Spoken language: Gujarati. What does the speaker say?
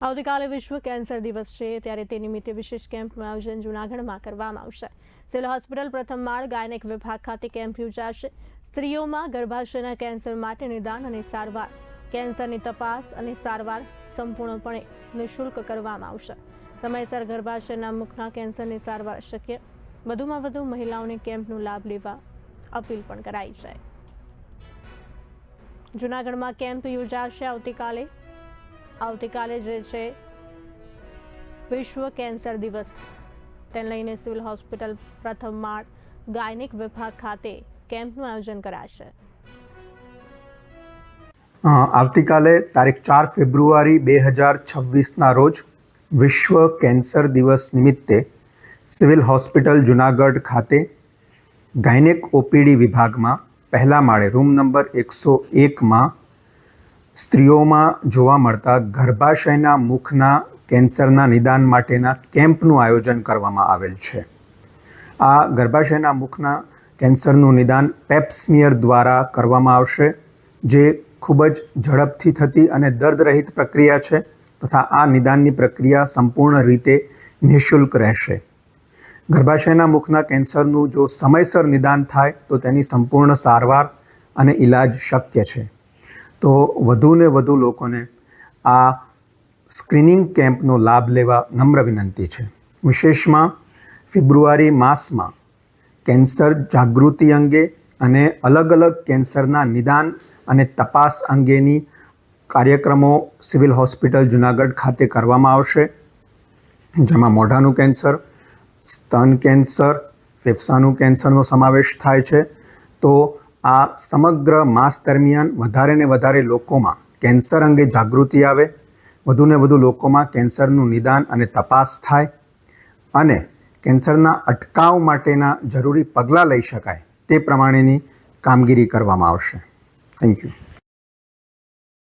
આવતીકાલે વિશ્વ કેન્સર દિવસ છે, ત્યારે તે નિમિત્તે વિશેષ કેમ્પનું આયોજન જૂનાગઢમાં કરવામાં આવશે। સિવિલ હોસ્પિટલ પ્રથમ માળ ગાયનેક વિભાગ ખાતે કેમ્પ યોજાશે। સ્ત્રીઓમાં ગર્ભાશયના કેન્સર માટે નિદાન અને સારવાર, કેન્સરની તપાસ અને સારવાર સંપૂર્ણપણે નિઃશુલ્ક કરવામાં આવશે। સમયસર ગર્ભાશયના મુખના કેન્સરની સારવાર શક્ય, વધુમાં વધુ મહિલાઓને કેમ્પનો લાભ લેવા અપીલ પણ કરાઈ છે। જૂનાગઢમાં કેમ્પ યોજાશે આવતીકાલે જે છે વિશ્વ કેન્સર દિવસ, તેને લઈને સિવિલ હોસ્પિટલ પ્રથમ માળ ગાયનેક વિભાગ ખાતે કેમ્પનું આયોજન કરાશે। આવતીકાલે તારીખ 4 ફેબ્રુઆરી 2026ના રોજ વિશ્વ કેન્સર દિવસ નિમિત્તે સિવિલ હોસ્પિટલ જૂનાગઢ ખાતે ગાયનેક ઓપીડી વિભાગમાં પહેલા માળે રૂમ નંબર 101માં સ્ત્રીઓમાં જોવા મળતા ગર્ભાશયના મુખના કેન્સરના નિદાન માટેના કેમ્પનું આયોજન કરવામાં આવેલ છે। આ ગર્ભાશયના મુખના કેન્સરનું નિદાન પેપ સ્મિયર દ્વારા કરવામાં આવશે, જે ખૂબ જ ઝડપથી થતી અને દર્દરહિત પ્રક્રિયા છે તથા આ નિદાનની પ્રક્રિયા સંપૂર્ણ રીતે નિઃશુલ્ક રહેશે। ગર્ભાશયના મુખના કેન્સરનું જો સમયસર નિદાન થાય તો તેની સંપૂર્ણ સારવાર અને ઇલાજ શક્ય છે। તો વધુને વધુ લોકોને આ સ્ક્રીનિંગ કેમ્પનો લાભ લેવા નમ્ર વિનંતી છે। વિશેષમાં ફેબ્રુઆરી માસમાં કેન્સર જાગૃતિ અંગે અને અલગ અલગ કેન્સરના નિદાન અને તપાસ અંગેની કાર્યક્રમો સિવિલ હોસ્પિટલ જૂનાગઢ ખાતે કરવામાં આવશે, જેમાં મોઢાનું કેન્સર, સ્તન કેન્સર, ફેફસાનું કેન્સરનો સમાવેશ થાય છે। તો આ સમગ્ર માસ દરમિયાન વધારે ને વધારે લોકોમાં કેન્સર અંગે જાગૃતિ આવે, વધુને વધુ લોકોમાં કેન્સરનું નિદાન અને તપાસ થાય અને કેન્સરના અટકાવ માટેના જરૂરી પગલાં લઈ શકાય તે પ્રમાણેની કામગીરી કરવામાં આવશે। Thank you.